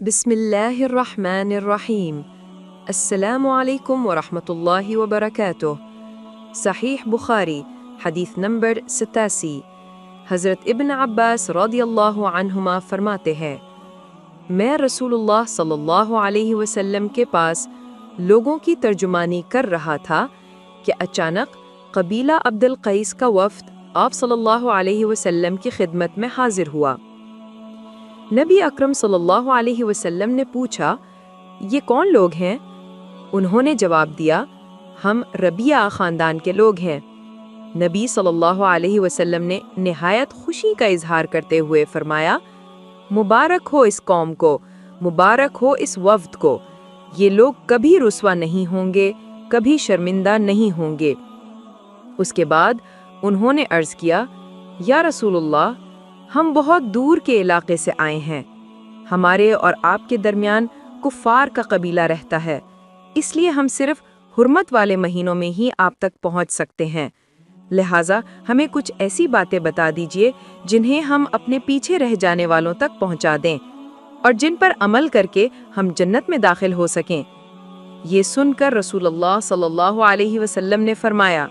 بسم الله الرحمن الرحیم السلام علیکم ورحمۃ اللہ وبرکاتہ۔ صحیح بخاری حدیث نمبر 87۔ حضرت ابن عباس رضی اللہ عنہما فرماتے ہیں، میں رسول اللہ صلی اللہ علیہ وسلم کے پاس لوگوں کی ترجمانی کر رہا تھا کہ اچانک قبیلہ عبد القیس کا وفد آپ صلی اللہ علیہ وسلم کی خدمت میں حاضر ہوا۔ نبی اکرم صلی اللہ علیہ وسلم نے پوچھا، یہ کون لوگ ہیں؟ انہوں نے جواب دیا، ہم ربیعہ خاندان کے لوگ ہیں۔ نبی صلی اللہ علیہ وسلم نے نہایت خوشی کا اظہار کرتے ہوئے فرمایا، مبارک ہو اس قوم کو، مبارک ہو اس وفد کو، یہ لوگ کبھی رسوا نہیں ہوں گے، کبھی شرمندہ نہیں ہوں گے۔ اس کے بعد انہوں نے عرض کیا، یا رسول اللہ، ہم بہت دور کے علاقے سے آئے ہیں، ہمارے اور آپ کے درمیان کفار کا قبیلہ رہتا ہے، اس لیے ہم صرف حرمت والے مہینوں میں ہی آپ تک پہنچ سکتے ہیں، لہٰذا ہمیں کچھ ایسی باتیں بتا دیجئے جنہیں ہم اپنے پیچھے رہ جانے والوں تک پہنچا دیں اور جن پر عمل کر کے ہم جنت میں داخل ہو سکیں۔ یہ سن کر رسول اللہ صلی اللہ علیہ وسلم نے فرمایا،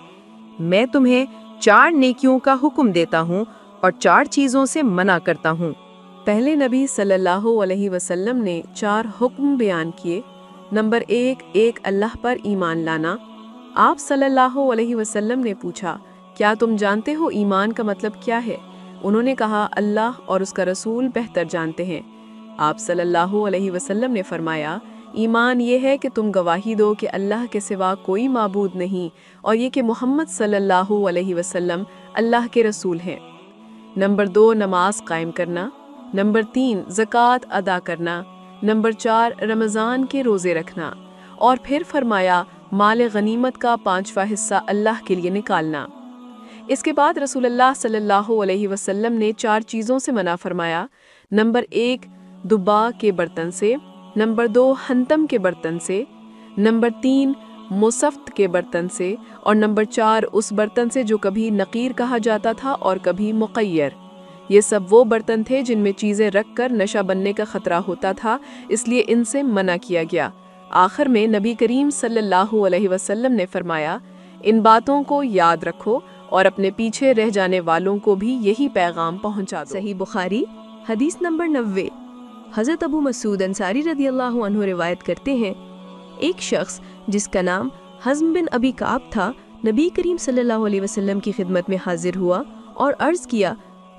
میں تمہیں 4 نیکیوں کا حکم دیتا ہوں اور 4 چیزوں سے منع کرتا ہوں۔ پہلے نبی صلی اللہ علیہ وسلم نے 4 حکم بیان کیے۔ نمبر 1 اللہ پر ایمان لانا۔ آپ صلی اللہ علیہ وسلم نے پوچھا، کیا تم جانتے ہو ایمان کا مطلب کیا ہے؟ انہوں نے کہا، اللہ اور اس کا رسول بہتر جانتے ہیں۔ آپ صلی اللہ علیہ وسلم نے فرمایا، ایمان یہ ہے کہ تم گواہی دو کہ اللہ کے سوا کوئی معبود نہیں اور یہ کہ محمد صلی اللہ علیہ وسلم اللہ کے رسول ہیں۔ نمبر 2 نماز قائم کرنا۔ نمبر 3 زکوٰۃ ادا کرنا۔ نمبر 4 رمضان کے روزے رکھنا۔ اور پھر فرمایا، مال غنیمت کا 5واں حصہ اللہ کے لیے نکالنا۔ اس کے بعد رسول اللہ صلی اللہ علیہ وسلم نے 4 چیزوں سے منع فرمایا۔ نمبر 1 دبا کے برتن سے۔ نمبر 2 حنتم کے برتن سے۔ نمبر 3 مصفت کے برتن سے۔ اور نمبر 4 اس برتن سے جو کبھی نقیر کہا جاتا تھا اور کبھی مقیر۔ یہ سب وہ برتن تھے جن میں چیزیں رکھ کر نشہ بننے کا خطرہ ہوتا تھا، اس لیے ان سے منع کیا گیا۔ آخر میں نبی کریم صلی اللہ علیہ وسلم نے فرمایا، ان باتوں کو یاد رکھو اور اپنے پیچھے رہ جانے والوں کو بھی یہی پیغام پہنچا دو۔ صحیح بخاری حدیث نمبر 90۔ حضرت ابو مسعود انصاری رضی اللہ عنہ روایت کرتے ہیں، ایک شخص جس کا نام حزم بن ابی کعب تھا، نبی کریم صلی اللہ علیہ وسلم کی خدمت میں حاضر ہوا اور عرض کیا،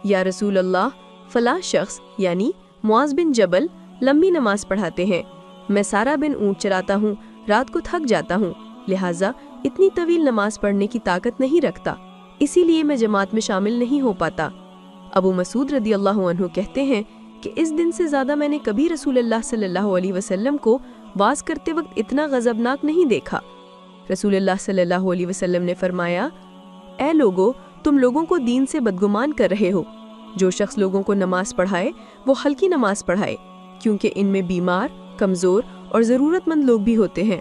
یا رسول اللہ، فلاں شخص یعنی معاذ بن جبل لمبی نماز پڑھاتے ہیں، میں سارا دن اونٹ چراتا ہوں، رات کو تھک جاتا ہوں، لہٰذا اتنی طویل نماز پڑھنے کی طاقت نہیں رکھتا، اسی لیے میں جماعت میں شامل نہیں ہو پاتا۔ ابو مسعود رضی اللہ عنہ کہتے ہیں کہ اس دن سے زیادہ میں نے کبھی رسول اللہ صلی اللہ علیہ وسلم کو واز کرتے وقت اتنا غضبناک نہیں دیکھا۔ رسول اللہ صلی اللہ علیہ وسلم نے فرمایا، اے لوگو، تم لوگوں کو دین سے بدگمان کر رہے ہو۔ جو شخص لوگوں کو نماز پڑھائے وہ ہلکی نماز پڑھائے، کیونکہ ان میں بیمار، کمزور اور ضرورت مند لوگ بھی ہوتے ہیں۔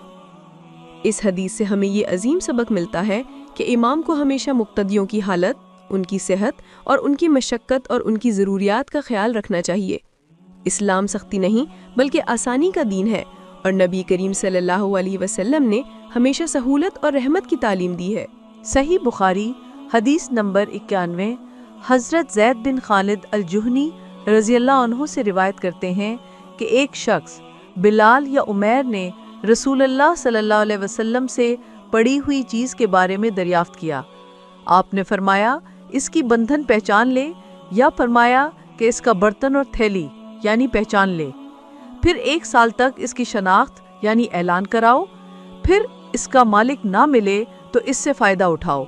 اس حدیث سے ہمیں یہ عظیم سبق ملتا ہے کہ امام کو ہمیشہ مقتدیوں کی حالت، ان کی صحت اور ان کی مشقت اور ان کی ضروریات کا خیال رکھنا چاہیے۔ اسلام سختی نہیں بلکہ آسانی کا دین ہے، اور نبی کریم صلی اللہ علیہ وسلم نے ہمیشہ سہولت اور رحمت کی تعلیم دی ہے۔ صحیح بخاری حدیث نمبر 91۔ حضرت زید بن خالد الجہنی رضی اللہ عنہ سے روایت کرتے ہیں کہ ایک شخص بلال یا عمیر نے رسول اللہ صلی اللہ علیہ وسلم سے پڑی ہوئی چیز کے بارے میں دریافت کیا۔ آپ نے فرمایا، اس کی بندھن پہچان لے، یا فرمایا کہ اس کا برتن اور تھیلی یعنی پہچان لے، پھر 1 سال تک اس کی شناخت یعنی اعلان کراؤ، پھر اس کا مالک نہ ملے تو اس سے فائدہ اٹھاؤ،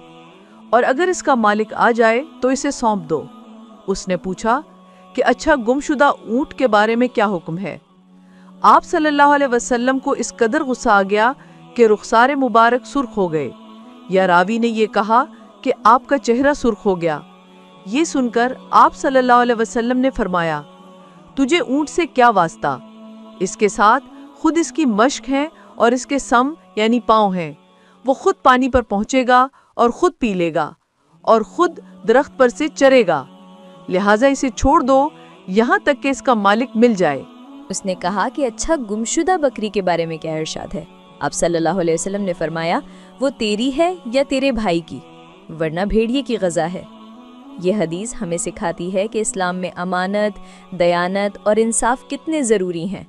اور اگر اس کا مالک آ جائے تو اسے سونپ دو۔ اس نے پوچھا کہ اچھا گمشدہ اونٹ کے بارے میں کیا حکم ہے؟ آپ صلی اللہ علیہ وسلم کو اس قدر غصہ آ گیا کہ رخسار مبارک سرخ ہو گئے، یا راوی نے یہ کہا کہ آپ کا چہرہ سرخ ہو گیا۔ یہ سن کر آپ صلی اللہ علیہ وسلم نے فرمایا، تجھے اونٹ سے کیا واسطہ؟ اس کے ساتھ خود اس کی مشق ہے اور اس کے سم یعنی پاؤں ہیں، وہ خود پانی پر پہنچے گا اور خود پی لے گا اور خود درخت پر سے چرے گا، لہٰذا اسے چھوڑ دو یہاں تک کہ اس کا مالک مل جائے۔ اس نے کہا کہ اچھا گمشدہ بکری کے بارے میں کیا ارشاد ہے؟ آپ صلی اللہ علیہ وسلم نے فرمایا وہ تیری ہے یا تیرے بھائی کی، ورنہ بھیڑیے کی غذا ہے۔ یہ حدیث ہمیں سکھاتی ہے کہ اسلام میں امانت، دیانت اور انصاف کتنے ضروری ہیں۔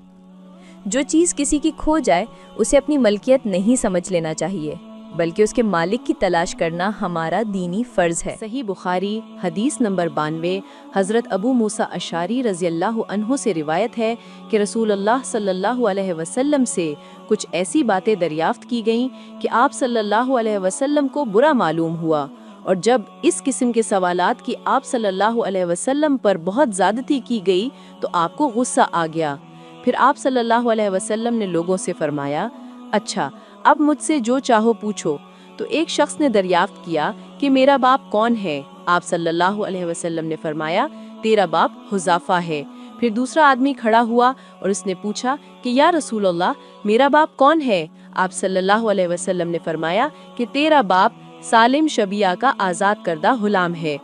جو چیز کسی کی کھو جائے اسے اپنی ملکیت نہیں سمجھ لینا چاہیے، بلکہ اس کے مالک کی تلاش کرنا ہمارا دینی فرض ہے۔ صحیح بخاری حدیث نمبر 92 حضرت ابو موسیٰ اشعری رضی اللہ عنہ سے روایت ہے کہ رسول اللہ صلی اللہ علیہ وسلم سے کچھ ایسی باتیں دریافت کی گئیں کہ آپ صلی اللہ علیہ وسلم کو برا معلوم ہوا، اور جب اس قسم کے سوالات کی آپ صلی اللہ علیہ وسلم پر بہت زیادتی کی گئی تو آپ کو غصہ آ گیا۔ پھر آپ صلی اللہ علیہ وسلم نے لوگوں سے فرمایا، اچھا اب مجھ سے جو چاہو پوچھو۔ تو ایک شخص نے دریافت کیا کہ میرا باپ کون ہے؟ آپ صلی اللہ علیہ وسلم نے فرمایا، تیرا باپ حذیفہ ہے۔ پھر دوسرا آدمی کھڑا ہوا اور اس نے پوچھا کہ یا رسول اللہ میرا باپ کون ہے؟ آپ صلی اللہ علیہ وسلم نے فرمایا کہ تیرا باپ سالم شبیہ کا آزاد کردہ غلام ہے۔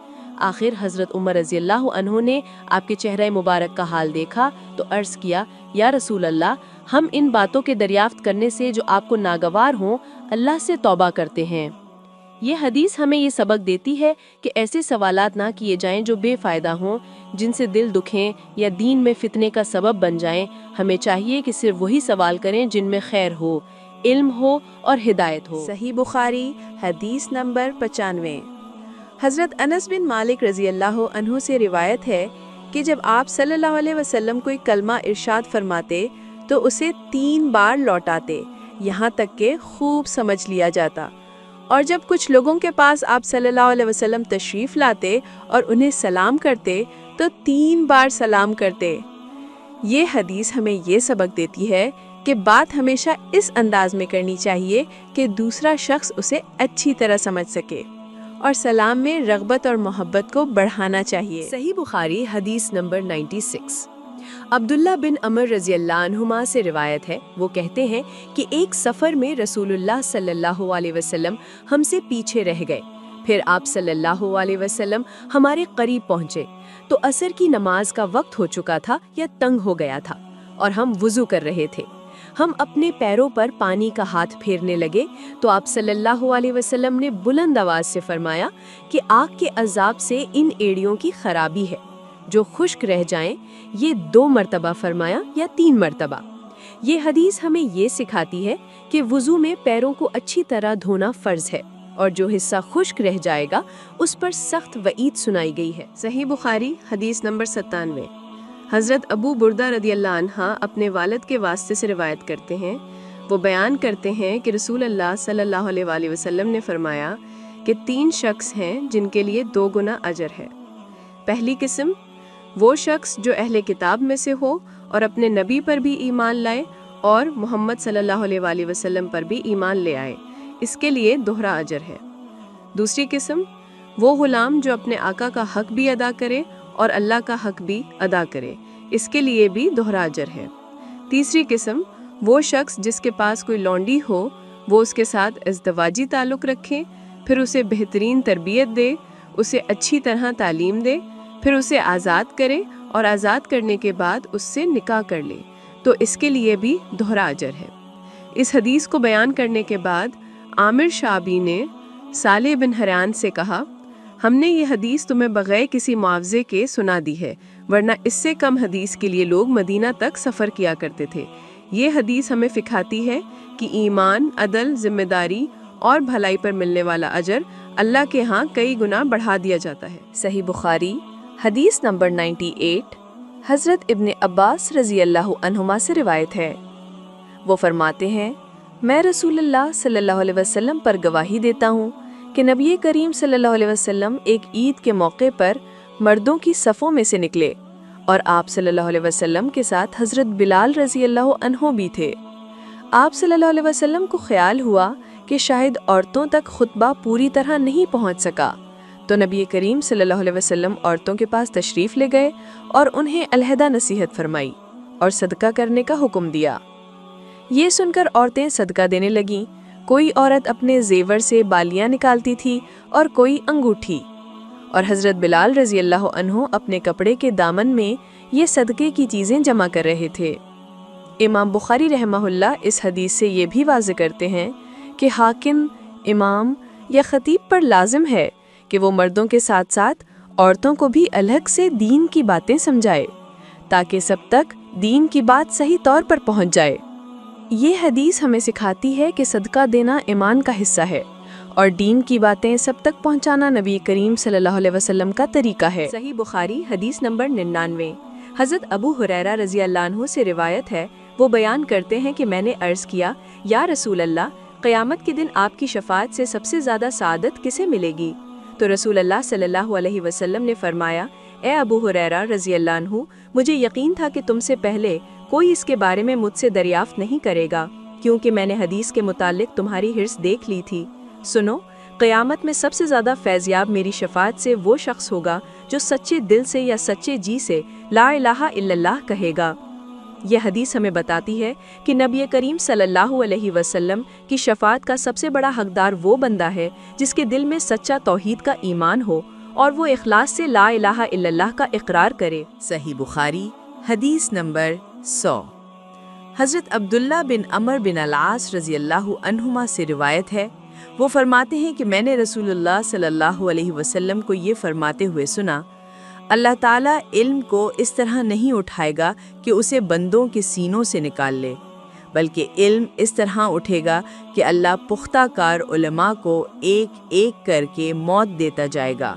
آخر حضرت عمر رضی اللہ عنہ نے آپ کے چہرہ مبارک کا حال دیکھا تو عرض کیا، یا رسول اللہ ہم ان باتوں کے دریافت کرنے سے جو آپ کو ناگوار ہوں اللہ سے توبہ کرتے ہیں۔ یہ حدیث ہمیں یہ سبق دیتی ہے کہ ایسے سوالات نہ کیے جائیں جو بے فائدہ ہوں، جن سے دل دکھیں یا دین میں فتنے کا سبب بن جائیں۔ ہمیں چاہیے کہ صرف وہی سوال کریں جن میں خیر ہو، علم ہو اور ہدایت ہو۔ صحیح بخاری حدیث نمبر 95 حضرت انس بن مالک رضی اللہ عنہ سے روایت ہے کہ جب آپ صلی اللہ علیہ وسلم کوئی کلمہ ارشاد فرماتے تو اسے 3 بار لوٹاتے یہاں تک کہ خوب سمجھ لیا جاتا، اور جب کچھ لوگوں کے پاس آپ صلی اللہ علیہ وسلم تشریف لاتے اور انہیں سلام کرتے تو 3 بار سلام کرتے۔ یہ حدیث ہمیں یہ سبق دیتی ہے کہ بات ہمیشہ اس انداز میں کرنی چاہیے کہ دوسرا شخص اسے اچھی طرح سمجھ سکے، اور سلام میں رغبت اور محبت کو بڑھانا چاہیے۔ صحیح بخاری حدیث نمبر 96 عبداللہ بن عمر رضی اللہ عنہما سے روایت ہے، وہ کہتے ہیں کہ ایک سفر میں رسول اللہ صلی اللہ علیہ وسلم ہم سے پیچھے رہ گئے، پھر آپ صلی اللہ علیہ وسلم ہمارے قریب پہنچے تو عصر کی نماز کا وقت ہو چکا تھا یا تنگ ہو گیا تھا، اور ہم وضو کر رہے تھے۔ ہم اپنے پیروں پر پانی کا ہاتھ پھیرنے لگے تو آپ صلی اللہ علیہ وسلم نے بلند آواز سے فرمایا کہ آگ کے عذاب سے ان ایڑیوں کی خرابی ہے، جو خشک رہ جائیں، یہ 2 مرتبہ فرمایا یا 3 مرتبہ۔ یہ حدیث ہمیں یہ سکھاتی ہے کہ وضو میں پیروں کو اچھی طرح دھونا فرض ہے، اور جو حصہ خشک رہ جائے گا اس پر سخت وعید سنائی گئی ہے۔ صحیح بخاری حدیث نمبر 97 حضرت ابو بردہ رضی اللہ عنہ اپنے والد کے واسطے سے روایت کرتے ہیں، وہ بیان کرتے ہیں کہ رسول اللہ صلی اللہ علیہ وآلہ وسلم نے فرمایا کہ 3 شخص ہیں جن کے لیے 2 گنا اجر ہے۔ پہلی قسم وہ شخص جو اہل کتاب میں سے ہو اور اپنے نبی پر بھی ایمان لائے اور محمد صلی اللہ علیہ وآلہ وسلم پر بھی ایمان لے آئے، اس کے لیے دوہرا اجر ہے۔ دوسری قسم وہ غلام جو اپنے آقا کا حق بھی ادا کرے اور اللہ کا حق بھی ادا کرے، اس کے لیے بھی دوہرا اجر ہے۔ تیسری قسم وہ شخص جس کے پاس کوئی لونڈی ہو، وہ اس کے ساتھ ازدواجی تعلق رکھے، پھر اسے بہترین تربیت دے، اسے اچھی طرح تعلیم دے، پھر اسے آزاد کرے اور آزاد کرنے کے بعد اس سے نکاح کر لے، تو اس کے لیے بھی دوہرا اجر ہے۔ اس حدیث کو بیان کرنے کے بعد عامر شعبی نے صالح بن حریان سے کہا، ہم نے یہ حدیث تمہیں بغیر کسی معاوضے کے سنا دی ہے، ورنہ اس سے کم حدیث کے لیے لوگ مدینہ تک سفر کیا کرتے تھے۔ یہ حدیث ہمیں سکھاتی ہے کہ ایمان، عدل، ذمہ داری اور بھلائی پر ملنے والا اجر اللہ کے ہاں کئی گنا بڑھا دیا جاتا ہے۔ صحیح بخاری حدیث نمبر 98 حضرت ابن عباس رضی اللہ عنہما سے روایت ہے، وہ فرماتے ہیں، میں رسول اللہ صلی اللہ علیہ وسلم پر گواہی دیتا ہوں کہ نبی کریم صلی اللہ علیہ وسلم ایک عید کے موقع پر مردوں کی صفوں میں سے نکلے، اور آپ صلی اللہ علیہ وسلم کے ساتھ حضرت بلال رضی اللہ عنہ بھی تھے۔ آپ صلی اللہ علیہ وسلم کو خیال ہوا کہ شاید عورتوں تک خطبہ پوری طرح نہیں پہنچ سکا، تو نبی کریم صلی اللہ علیہ وسلم عورتوں کے پاس تشریف لے گئے اور انہیں علیحدہ نصیحت فرمائی اور صدقہ کرنے کا حکم دیا۔ یہ سن کر عورتیں صدقہ دینے لگیں، کوئی عورت اپنے زیور سے بالیاں نکالتی تھی اور کوئی انگوٹھی، اور حضرت بلال رضی اللہ عنہ اپنے کپڑے کے دامن میں یہ صدقے کی چیزیں جمع کر رہے تھے۔ امام بخاری رحمہ اللہ اس حدیث سے یہ بھی واضح کرتے ہیں کہ حاکم، امام یا خطیب پر لازم ہے کہ وہ مردوں کے ساتھ ساتھ عورتوں کو بھی الگ سے دین کی باتیں سمجھائے تاکہ سب تک دین کی بات صحیح طور پر پہنچ جائے۔ یہ حدیث ہمیں سکھاتی ہے کہ صدقہ دینا ایمان کا حصہ ہے اور دین کی باتیں سب تک پہنچانا نبی کریم صلی اللہ علیہ وسلم کا طریقہ ہے۔ صحیح بخاری حدیث نمبر 99۔ حضرت ابو ہریرہ رضی اللہ عنہ سے روایت ہے، وہ بیان کرتے ہیں کہ میں نے عرض کیا، یا رسول اللہ، قیامت کے دن آپ کی شفاعت سے سب سے زیادہ سعادت کسے ملے گی؟ تو رسول اللہ صلی اللہ علیہ وسلم نے فرمایا، اے ابو ہریرہ رضی اللہ عنہ، مجھے یقین تھا کہ تم سے پہلے کوئی اس کے بارے میں مجھ سے دریافت نہیں کرے گا، کیونکہ میں نے حدیث کے متعلق تمہاری حرص دیکھ لی تھی۔ سنو، قیامت میں سب سے زیادہ فیضیاب میری شفاعت سے وہ شخص ہوگا جو سچے دل سے یا سچے جی سے لا الہ الا اللہ کہے گا۔ یہ حدیث ہمیں بتاتی ہے کہ نبی کریم صلی اللہ علیہ وسلم کی شفاعت کا سب سے بڑا حقدار وہ بندہ ہے جس کے دل میں سچا توحید کا ایمان ہو اور وہ اخلاص سے لا الہ الا اللہ کا اقرار کرے۔ صحیح بخاری حدیث نمبر 100۔ حضرت عبداللہ بن عمر بن العاص رضی اللہ عنہما سے روایت ہے، وہ فرماتے ہیں کہ میں نے رسول اللہ صلی اللہ علیہ وسلم کو یہ فرماتے ہوئے سنا، اللہ تعالیٰ علم کو اس طرح نہیں اٹھائے گا کہ اسے بندوں کے سینوں سے نکال لے، بلکہ علم اس طرح اٹھے گا کہ اللہ پختہ کار علماء کو ایک ایک کر کے موت دیتا جائے گا،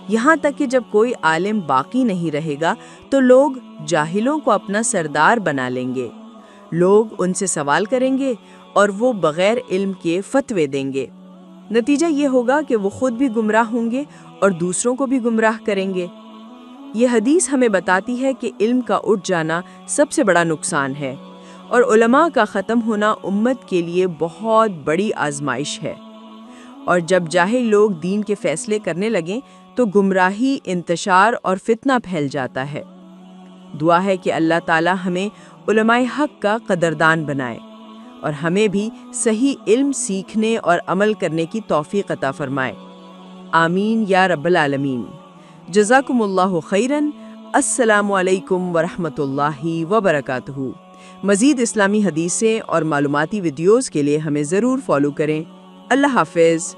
یہاں تک کہ جب کوئی عالم باقی نہیں رہے گا تو لوگ جاہلوں کو اپنا سردار بنا لیں گے، لوگ ان سے سوال کریں گے اور وہ بغیر علم کے فتوے دیں گے، نتیجہ یہ ہوگا کہ وہ خود بھی گمراہ ہوں گے اور دوسروں کو بھی گمراہ کریں گے۔ یہ حدیث ہمیں بتاتی ہے کہ علم کا اٹھ جانا سب سے بڑا نقصان ہے اور علماء کا ختم ہونا امت کے لیے بہت بڑی آزمائش ہے، اور جب جاہل لوگ دین کے فیصلے کرنے لگیں تو گمراہی، انتشار اور فتنہ پھیل جاتا ہے۔ دعا ہے کہ اللہ تعالی ہمیں علماء حق کا قدردان بنائے اور ہمیں بھی صحیح علم سیکھنے اور عمل کرنے کی توفیق عطا فرمائے، آمین یا رب العالمین۔ جزاکم اللہ خیراً۔ السلام علیکم ورحمۃ اللہ وبرکاتہ۔ مزید اسلامی حدیثیں اور معلوماتی ویڈیوز کے لیے ہمیں ضرور فالو کریں۔ اللہ حافظ۔